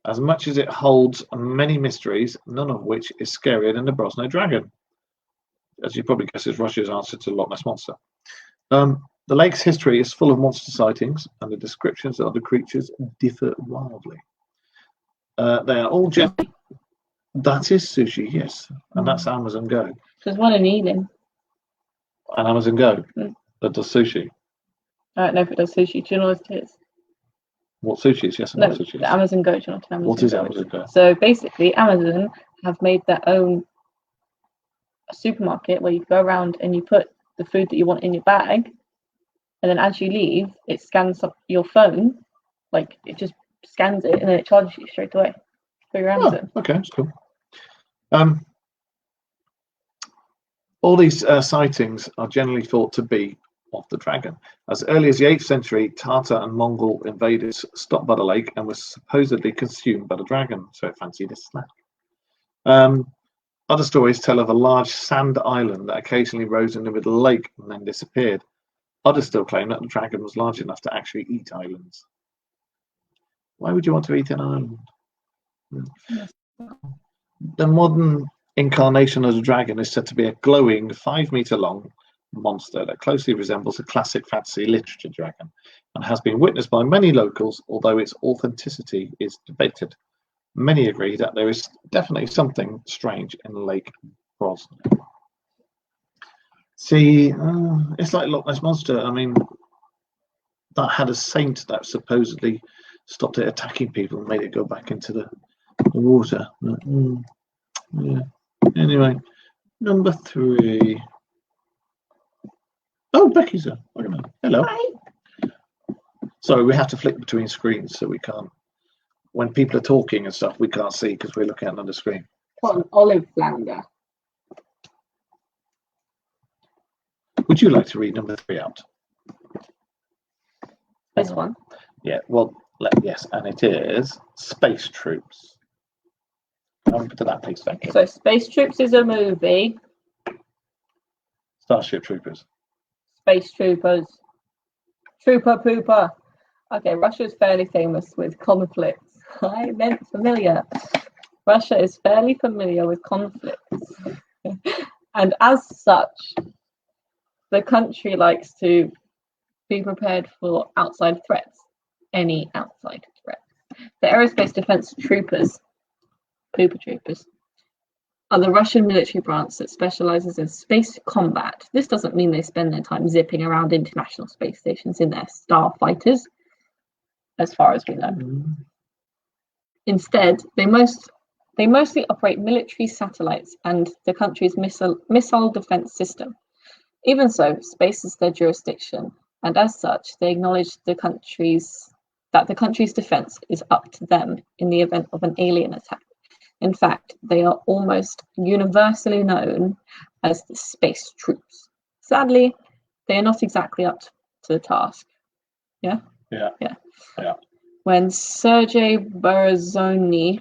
S1: As much as it holds many mysteries, none of which is scarier than the Brosno dragon. As you probably guess, is Russia's answer to Loch Ness Monster. The lake's history is full of monster sightings, and the descriptions of the creatures differ wildly. They are all that is sushi, yes, and that's Amazon Go.
S2: There's one in Ealing.
S1: And Amazon Go that does sushi.
S2: I don't know if it does sushi. Do you know what it is?
S1: What sushi is? Yes, I
S2: No,
S1: know what sushi is.
S2: the Amazon Go. Do you know what Amazon
S1: What is
S2: Go
S1: Amazon Go?
S2: So basically, Amazon have made their own supermarket where you go around and you put the food that you want in your bag, and then as you leave, it scans up your phone, like it just scans it, and then it charges you straight away for your Amazon.
S1: Oh, okay, that's cool. All these sightings are generally thought to be of the dragon. As early as the 8th century, Tartar and Mongol invaders stopped by the lake and were supposedly consumed by the dragon, so it fancied a snack. Other stories tell of a large sand island that occasionally rose in the middle of the lake and then disappeared. Others still claim that the dragon was large enough to actually eat islands. Why would you want to eat an island? The modern incarnation of the dragon is said to be a glowing 5-meter long monster that closely resembles a classic fantasy literature dragon and has been witnessed by many locals, although its authenticity is debated. Many agree that there is definitely something strange in Lake Brosnan. See, it's like Loch Ness Monster. I mean, that had a saint that supposedly stopped it attacking people and made it go back into the water. Yeah. Anyway, number 3. Oh, Becky's there. Look at that. Hello.
S2: Hi.
S1: Sorry, we have to flick between screens, so we can't. When people are talking and stuff, we can't see because we're looking at another screen.
S2: What an olive flounder.
S1: Would you like to read number 3 out?
S2: This one.
S1: Yeah. Well, yes, and it is Space Troops. Come to that, please. Thank you.
S2: So Space Troops is a movie.
S1: Starship Troopers.
S2: Space Troopers. Trooper Pooper. Okay, Russia is fairly famous with conflicts. I meant familiar. Russia is fairly familiar with conflicts. And as such, the country likes to be prepared for outside threats. Any outside threats. The Aerospace Defense Troopers, Pooper Troopers, are the Russian military branch that specializes in space combat. This doesn't mean they spend their time zipping around international space stations in their starfighters, as far as we know. Instead, they mostly operate military satellites and the country's missile defense system. Even so, space is their jurisdiction, and as such, they acknowledge the country's defense is up to them in the event of an alien attack. In fact, they are almost universally known as the Space Troops. Sadly, they are not exactly up to the task. Yeah. When Sergei Berezovny,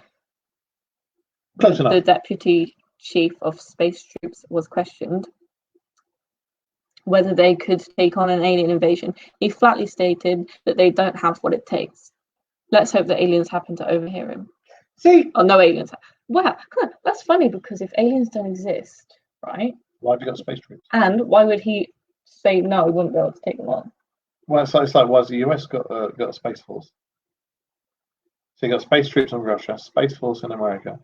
S2: the deputy chief of Space Troops, was questioned whether they could take on an alien invasion, he flatly stated that they don't have what it takes. Let's hope that aliens happen to overhear him.
S1: See?
S2: Oh, no aliens. Wow, that's funny because if aliens don't exist, right?
S1: Why have you got Space Troops?
S2: And why would he say no? We wouldn't be able to take them on.
S1: Well, it's like why has the US got a Space Force? So you got Space Troops in Russia, Space Force in America.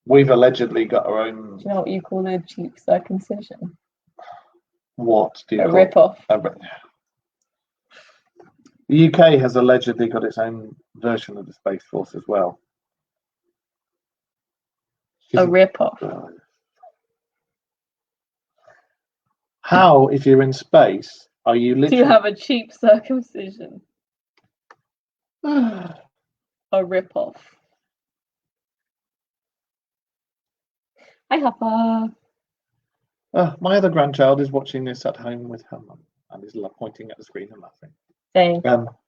S1: We've allegedly got our own.
S2: Do you know what you call a cheap circumcision?
S1: What do you
S2: A
S1: call
S2: rip-off.
S1: The UK has allegedly got its own version of the Space Force as well.
S2: A rip-off.
S1: How, if you're in space, are you literally...
S2: Do you have a cheap circumcision? A rip-off. Hi, Hopper.
S1: My other grandchild is watching this at home with her mum and is pointing at the screen and laughing.
S2: Saying,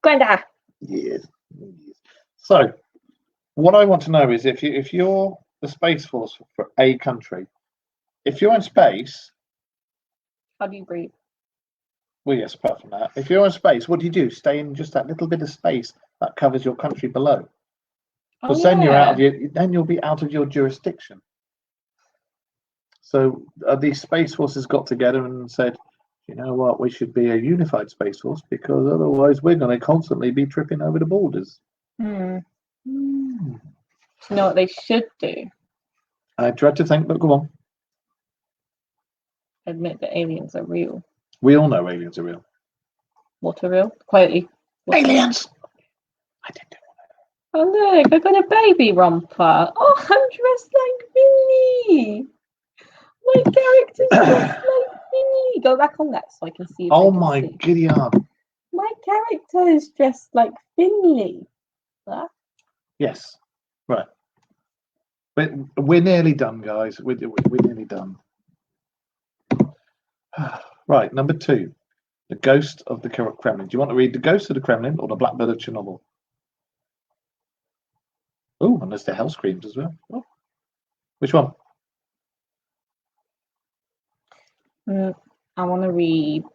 S2: Granda.
S1: Yes. So, what I want to know is if you're the Space Force for a country, if you're in space,
S2: How do you breathe?
S1: well, yes, apart from that, if you're in space, what do you do? Stay in just that little bit of space that covers your country below, because then you'll be out of your jurisdiction. So these Space Forces got together and said, you know what, we should be a unified Space Force because otherwise we're going to constantly be tripping over the borders.
S2: Do you know what they should do?
S1: I tried to think, but go on.
S2: Admit that aliens are real.
S1: We all know aliens are real.
S2: What are real? Quietly.
S1: Aliens! I didn't do
S2: Oh look, I got a baby romper. Oh, I'm dressed like Minnie. My character's dressed like Minnie. Go back on that so I can see. If
S1: Oh
S2: I can
S1: my
S2: see.
S1: giddy aunt.
S2: My character is dressed like Finley. Huh?
S1: Yes, right. But we're nearly done, guys. We're nearly done. Right, number 2. The Ghost of the Kremlin. Do you want to read The Ghost of the Kremlin or The Blackbird of Chernobyl? Oh, and there's the Hell Screams as well. Oh. Which one?
S2: I want to read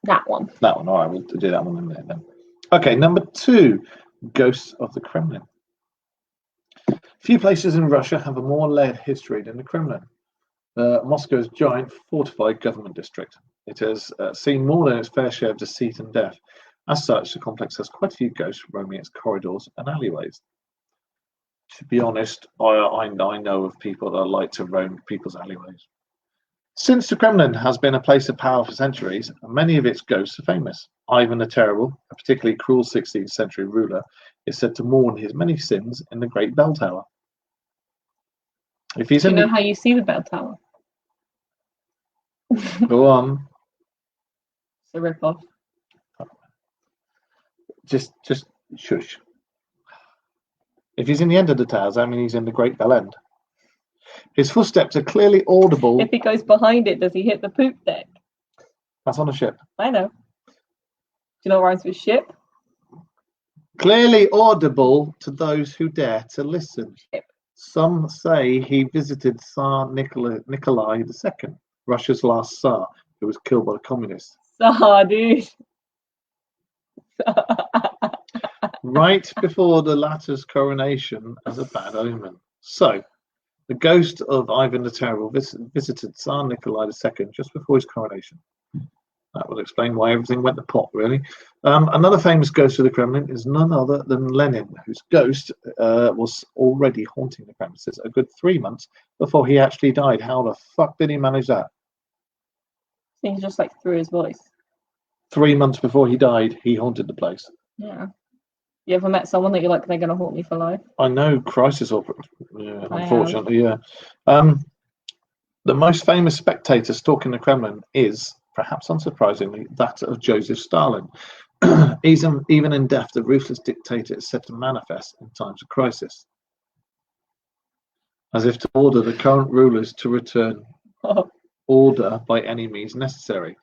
S2: that one.
S1: That one. All right, we'll do that one in a minute then. Okay, number 2. Ghosts of the Kremlin. Few places in Russia have a more layered history than the Kremlin. Moscow's giant fortified government district. It has seen more than its fair share of deceit and death. As such, the complex has quite a few ghosts roaming its corridors and alleyways. To be honest, I know of people that like to roam people's alleyways. Since the Kremlin has been a place of power for centuries, many of its ghosts are famous. Ivan the Terrible, a particularly cruel 16th century ruler, is said to mourn his many sins in the Great Bell Tower. If he's
S2: Do you know how you see the bell tower?
S1: Go on.
S2: It's a rip-off.
S1: Just shush. If he's in the end of the towers, I mean he's in the Great Bell End. His footsteps are clearly audible.
S2: If he goes behind it, does he hit the poop deck?
S1: That's on a ship.
S2: I know. Do you know what rhymes with ship?
S1: Clearly audible to those who dare to listen.
S2: Ship.
S1: Some say he visited Tsar Nikolai II, Russia's last Tsar, who was killed by the communists.
S2: Dude.
S1: Right before the latter's coronation as a bad omen. So, the ghost of Ivan the Terrible visited Tsar Nikolai II just before his coronation. That will explain why everything went to pot, really. Another famous ghost of the Kremlin is none other than Lenin, whose ghost was already haunting the premises a good 3 months before he actually died. How the fuck did he manage that?
S2: He's just like through his voice.
S1: 3 months before he died, he haunted the place.
S2: Yeah. You ever met someone that you're like, they're going to haunt me for life?
S1: I know, crisis, yeah, unfortunately, yeah. The most famous spectator stalking the Kremlin is, perhaps unsurprisingly, that of Joseph Stalin. Even in death, the ruthless dictator is said to manifest in times of crisis, as if to order the current rulers to return order by any means necessary.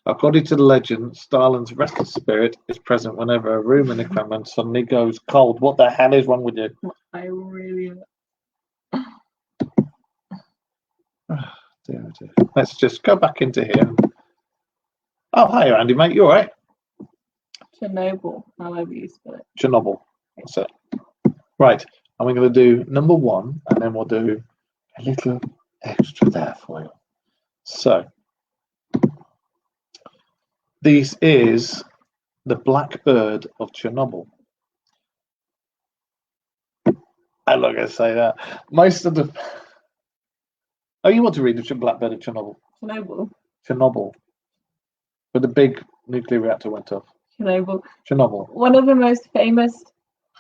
S1: According to the legend, Stalin's restless spirit is present whenever a room in the Kremlin suddenly goes cold. What the hell is wrong with you?
S2: I really...
S1: Dear. Let's just go back into here. Oh, hi, Andy, mate. You all right?
S2: Chernobyl, however you spell it.
S1: Chernobyl. That's it. Right. And we're going to do number 1, and then we'll do a little extra there for you. So, this is the Blackbird of Chernobyl. I'm not going to say that. Most of the... Oh, you want to read the Blackbird of Chernobyl? Chernobyl. Where the big nuclear reactor went off. Chernobyl.
S2: One of the most famous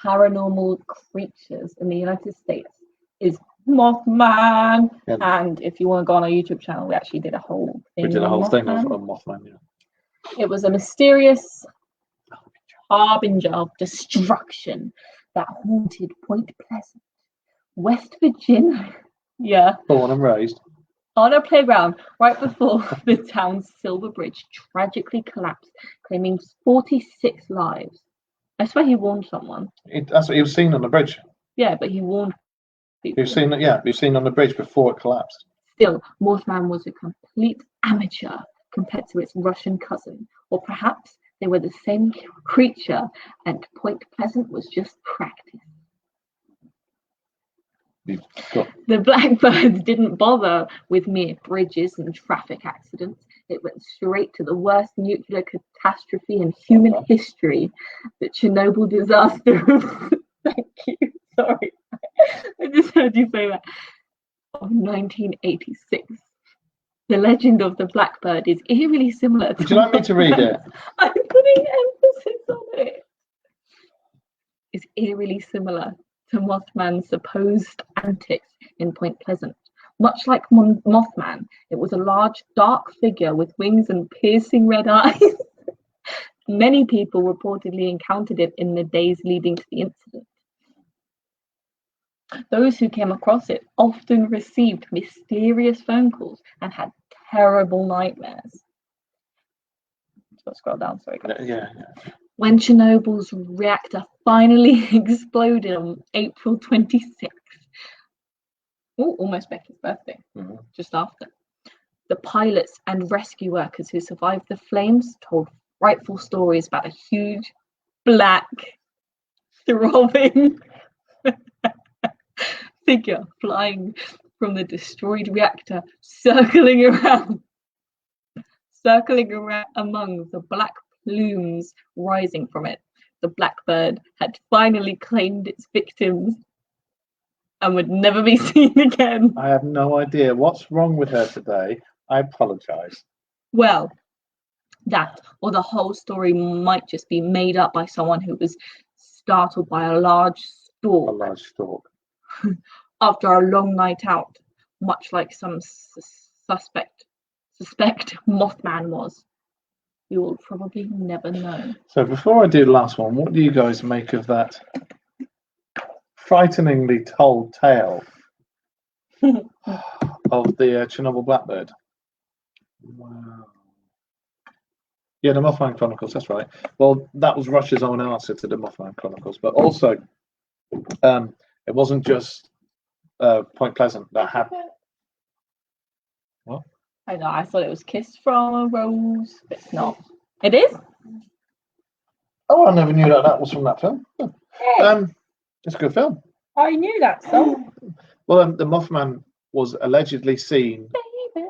S2: paranormal creatures in the United States is Mothman.
S1: Yeah.
S2: And if you want to go on our YouTube channel, we actually did a whole thing.
S1: We did a whole
S2: on
S1: thing of
S2: Mothman.
S1: Mothman, yeah.
S2: It was a mysterious harbinger of destruction that haunted Point Pleasant, West Virginia. Yeah.
S1: Born and raised.
S2: on a playground right before the town's Silver Bridge tragically collapsed, claiming 46 lives. I swear he warned someone.
S1: That's what he was seen on the bridge.
S2: Yeah, but he warned
S1: He
S2: people.
S1: was seen, yeah, he was seen on the bridge before it collapsed.
S2: Still, Mothman was a complete amateur compared to its Russian cousin, or perhaps they were the same creature and Point Pleasant was just practice.
S1: You've got
S2: The Blackbirds didn't bother with mere bridges and traffic accidents. It went straight to the worst nuclear catastrophe in human history, the Chernobyl disaster. Thank you. Sorry. I just heard you say that. Of 1986. The legend of the Blackbird is eerily similar to.
S1: Would you like me to read it?
S2: I'm putting emphasis on it. It's eerily similar to Mothman's supposed antics in Point Pleasant. Much like Mothman, it was a large, dark figure with wings and piercing red eyes. Many people reportedly encountered it in the days leading to the incident. Those who came across it often received mysterious phone calls and had terrible nightmares. So scroll down, sorry guys.
S1: Yeah.
S2: When Chernobyl's reactor finally exploded on April 26th, almost Becky's birthday, just after, the pilots and rescue workers who survived the flames told frightful stories about a huge, black, throbbing figure flying from the destroyed reactor, circling around among the black plumes rising from it. The Blackbird had finally claimed its victims and would never be seen again.
S1: I have no idea what's wrong with her today. I apologise.
S2: Well, that or the whole story might just be made up by someone who was startled by a large stork.
S1: A large stork.
S2: After a long night out, much like some suspect Mothman was. You will probably never know.
S1: So before I do the last one, what do you guys make of that frighteningly told tale of the Chernobyl Blackbird? Wow. Yeah, the Mothman Chronicles, that's right. Well, that was Russia's own answer to the Mothman Chronicles, but also it wasn't just Point Pleasant that had. What?
S2: I know, I thought it was Kiss from a Rose, but it's not. It is?
S1: Oh, I never knew that was from that film.
S2: Hey,
S1: It's a good film.
S2: I knew that song.
S1: Well, the Mothman was allegedly seen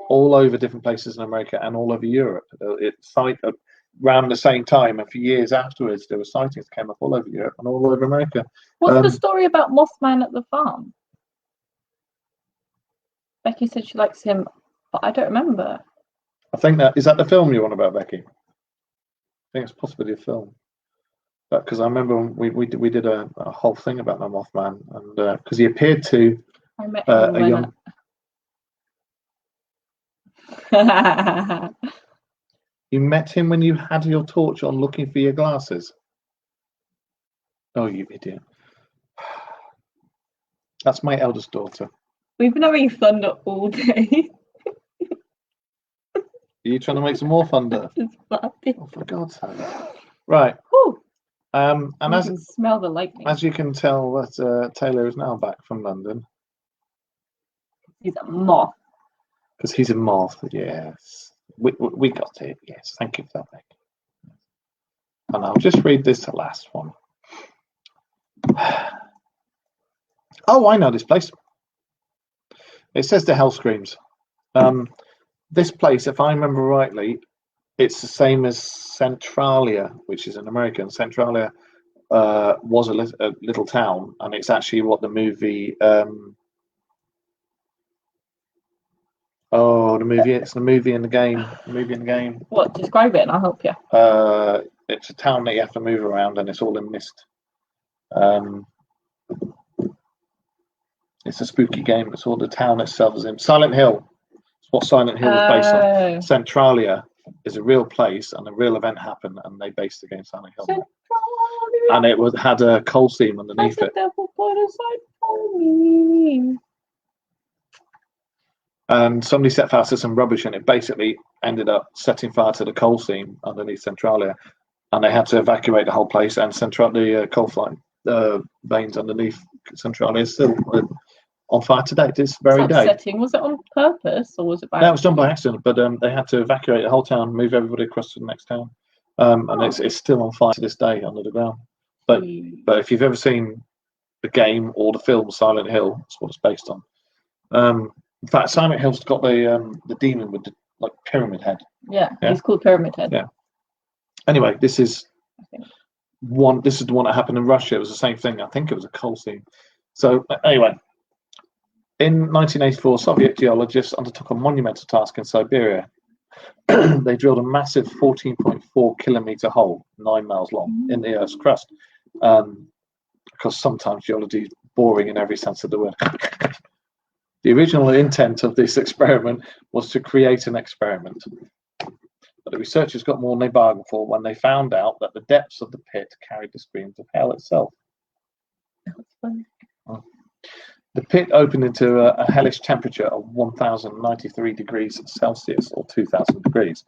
S1: all over different places in America and all over Europe. It's around the same time, and for years afterwards, there were sightings that came up all over Europe and all over America.
S2: What's the story about Mothman at the farm? Becky said she likes him, but I don't remember.
S1: I think that is that the film you're on about, Becky. I think it's possibly a film, because I remember we did a whole thing about the Mothman, and because he appeared to
S2: I met
S1: a young. You met him when you had your torch on, looking for your glasses. Oh, you idiot! That's my eldest daughter.
S2: We've been having thunder all day.
S1: Are you trying to make some more thunder?
S2: It's funny.
S1: Oh, for God's sake! Right.
S2: Whew.
S1: And
S2: You can smell the lightning.
S1: as you can tell, that Taylor is now back from London
S2: He's a moth.
S1: because he's a moth. Yes, we got it. Yes, thank you for that, Becky. And I'll just read this last one. Oh, I know this place. It says the Hell Screams. This place, if I remember rightly, it's the same as Centralia, which is an American. Centralia was a little town, and it's actually what the movie. The movie. It's the movie in the game. The movie in the game.
S2: What? Describe it and I'll help you.
S1: It's a town that you have to move around, and it's all in mist. It's a spooky game. It's all the town itself is in. Silent Hill. It's what Silent Hill is based on. Centralia is a real place, and a real event happened, and they based the game Silent Hill. And it had a coal seam underneath it. and somebody set fire to some rubbish, and it basically ended up setting fire to the coal seam underneath Centralia, and they had to evacuate the whole place. And the coal veins underneath Centralia is still on fire to date. This very
S2: It's
S1: day.
S2: upsetting. Was it on purpose or was it by
S1: That was done by accident, but they had to evacuate the whole town, move everybody across to the next town, and it's still on fire to this day under the ground. But if you've ever seen the game or the film Silent Hill, that's what it's based on. In fact, Silent Hill's got the demon with the pyramid head.
S2: Yeah, he's called Pyramid Head.
S1: Yeah. Anyway, this is the one that happened in Russia. It was the same thing. I think it was a coal seam. So anyway, in 1984, Soviet geologists undertook a monumental task in Siberia. They drilled a massive 14.4 kilometer hole, 9 miles long, in the Earth's crust. Because sometimes geology is boring in every sense of the word. The original intent of this experiment was to create an experiment. But the researchers got more than they bargained for when they found out that the depths of the pit carried the screams of hell itself.
S2: That's funny.
S1: The pit opened into a hellish temperature of 1,093 degrees Celsius, or 2,000 degrees.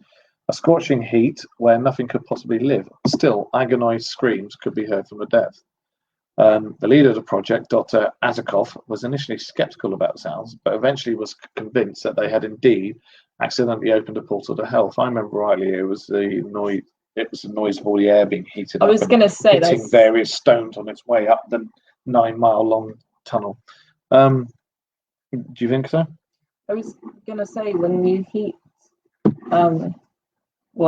S1: A scorching heat where nothing could possibly live. Still, agonized screams could be heard from the depth. The leader of the project, Dr. Azakov, was initially skeptical about sounds, but eventually was convinced that they had indeed accidentally opened a portal to hell. If I remember rightly, it was the noise. It was the noise of all the air being heated.
S2: I was going to say
S1: hitting various stones on its way up the 9-mile-long tunnel. Do you think so?
S2: I was going to say when you heat,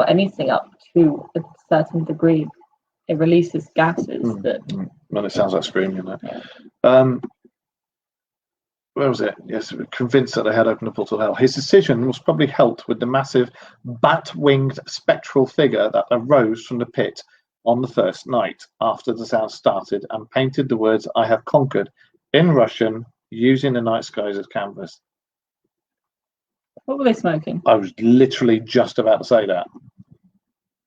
S2: anything up to a certain degree, it releases gases that.
S1: Well, it sounds like screaming, where was it? Yes, convinced that they had opened a portal to hell. His decision was probably helped with the massive bat-winged spectral figure that arose from the pit on the first night after the sound started and painted the words "I have conquered" in Russian using the night skies as canvas.
S2: What were they smoking?
S1: I was literally just about to say that.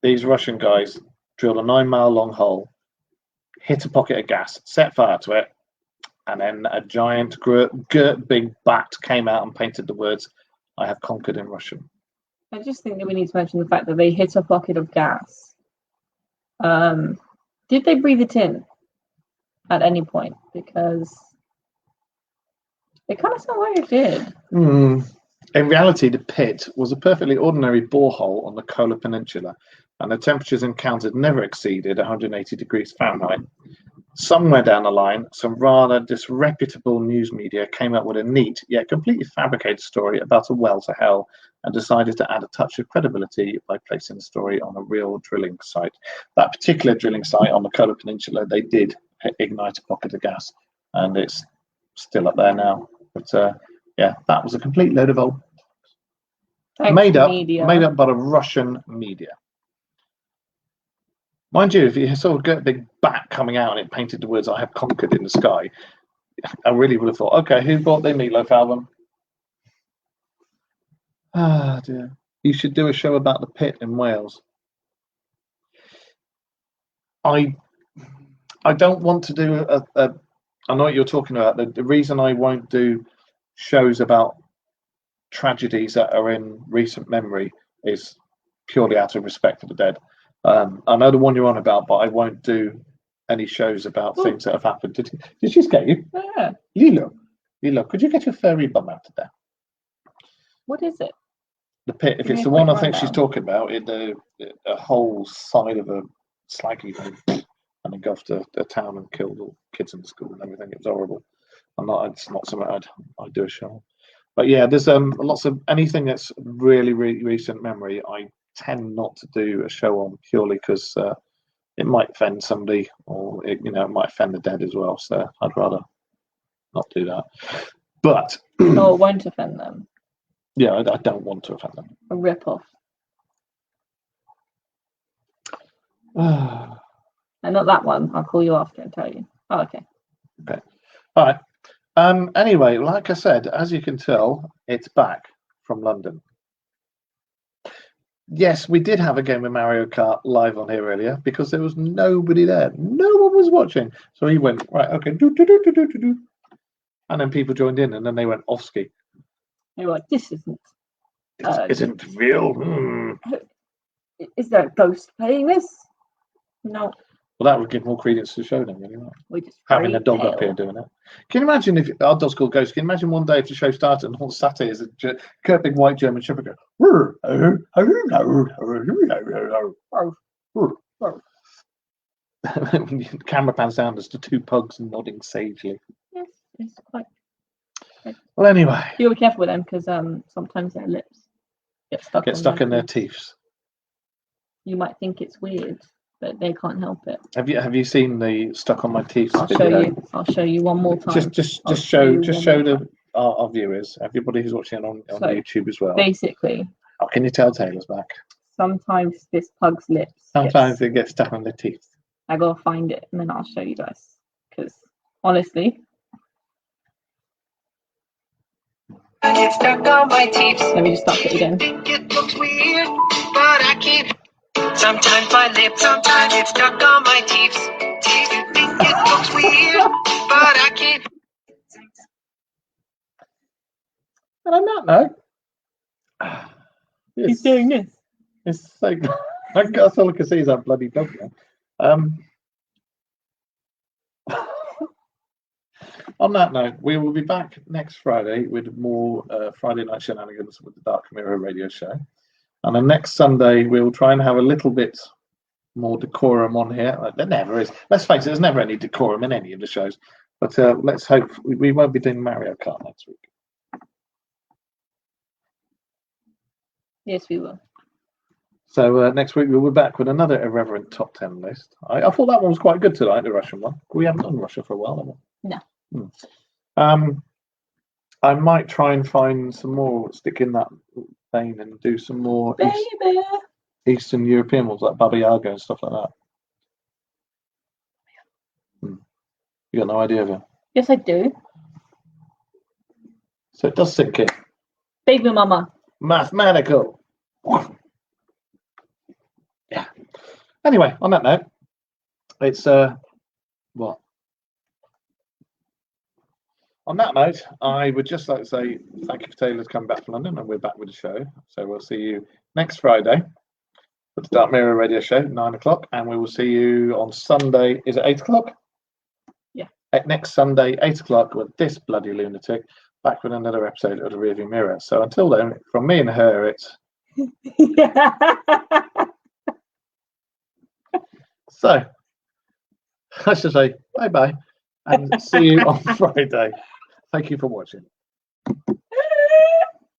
S1: These Russian guys drilled a 9-mile-long hole, hit a pocket of gas, set fire to it, and then a giant, big bat came out and painted the words, "I have conquered" in Russian.
S2: I just think that we need to mention the fact that they hit a pocket of gas. Did they breathe it in at any point? Because it kind of sounds like it did.
S1: In reality, the pit was a perfectly ordinary borehole on the Kola Peninsula, and the temperatures encountered never exceeded 180 degrees Fahrenheit. Somewhere down the line, some rather disreputable news media came up with a neat yet completely fabricated story about a well to hell and decided to add a touch of credibility by placing the story on a real drilling site. That particular drilling site on the Kola Peninsula, they did ignite a pocket of gas, and it's still up there now. But that was a complete load of old made up by the Russian media. Mind you, if you saw a big bat coming out and it painted the words "I have conquered" in the sky, I really would have thought, okay, who bought the Meatloaf album? Ah, dear. You should do a show about the pit in Wales. I don't want to do I know what you're talking about. The reason I won't do shows about tragedies that are in recent memory is purely out of respect for the dead. I know the one you're on about, but I won't do any shows about things that have happened. Did she scare you?
S2: Yeah.
S1: Lilo, could you get your furry bum out of there?
S2: What is it?
S1: The pit. If it's the one I think she's talking about, a whole side of a slag heap and engulfed a town and killed all kids in the school and everything. It was horrible. It's not something I'd do a show on. But yeah, there's lots of anything that's really, really recent memory. I tend not to do a show on purely because it might offend somebody, or it might offend the dead as well. So I'd rather not do that. But
S2: no, it won't offend them.
S1: Yeah, I don't want to offend them.
S2: A rip-off. And not that one. I'll call you after and tell you. Oh, okay.
S1: Okay. All right. Anyway, like I said, as you can tell, it's back from London. Yes, we did have a game of Mario Kart live on here earlier because there was nobody there. No one was watching. So he went, right, okay, do. And then people joined in and then they went off ski.
S2: They were like, this isn't.
S1: It isn't real.
S2: Is there a ghost playing this? No,
S1: Well, that would give more credence to the show then, really.
S2: we just
S1: Having a
S2: fairy
S1: dog up here
S2: tale.
S1: doing it. Can you imagine if our dog's called Ghost? Can you imagine one day if the show started and all Saturday is a big white German Shepherd go, when the camera pans down, there's the two pugs nodding sagely.
S2: Yes, it's quite.
S1: Well, anyway,
S2: You gotta be careful with them because sometimes their lips get stuck.
S1: get
S2: on
S1: stuck in their
S2: teeth.
S1: teeth.
S2: You might think it's weird, but they can't help it.
S1: Have you seen the stuck on my teeth
S2: I'll show
S1: video?
S2: you. I'll show you one more time.
S1: Just
S2: I'll
S1: show
S2: you one more
S1: our viewers, everybody who's watching it on
S2: So,
S1: YouTube as well.
S2: Basically,
S1: Oh, can you tell Taylor's back?
S2: sometimes this pug's lips.
S1: Sometimes it gets stuck on the teeth.
S2: I gotta find it and then I'll show you guys. Because honestly,
S4: It's stuck on my teeth.
S2: let me just start it again.
S4: Think it looks weird, but I can't. Sometimes my lips, sometimes it's stuck on my teeth. You think it looks weird, but I can't.
S1: And on that note,
S2: He's doing this.
S1: It's like that's all I can see is that bloody dog now. On that note, we will be back next Friday with more Friday night shenanigans with the Dark Mirror radio show. And then next Sunday, we'll try and have a little bit more decorum on here. There never is. Let's face it, there's never any decorum in any of the shows. But let's hope we won't be doing Mario Kart next week.
S2: Yes, we will.
S1: So next week we'll be back with another irreverent top 10 list. I thought that one was quite good tonight, the Russian one. We haven't done Russia for a while, have we?
S2: No.
S1: I might try and find some more, stick in that vein and do some more
S2: Baby.
S1: Eastern European ones like Baba Yaga and stuff like that. You got no idea of it.
S2: Yes, I do.
S1: So it does sink in.
S2: Baby mama.
S1: Mathematical. Yeah. Anyway, on that note, it's what? On that note, I would just like to say thank you for Taylor's coming back from London, and we're back with the show. So we'll see you next Friday for the Dark Mirror Radio Show, 9 o'clock, and we will see you on Sunday. Is it 8 o'clock?
S2: Yeah.
S1: Next Sunday, 8 o'clock, with this bloody lunatic back with another episode of the Rearview Mirror. So until then, from me and her, it's so I should say bye bye and see you on Friday. Thank you for watching.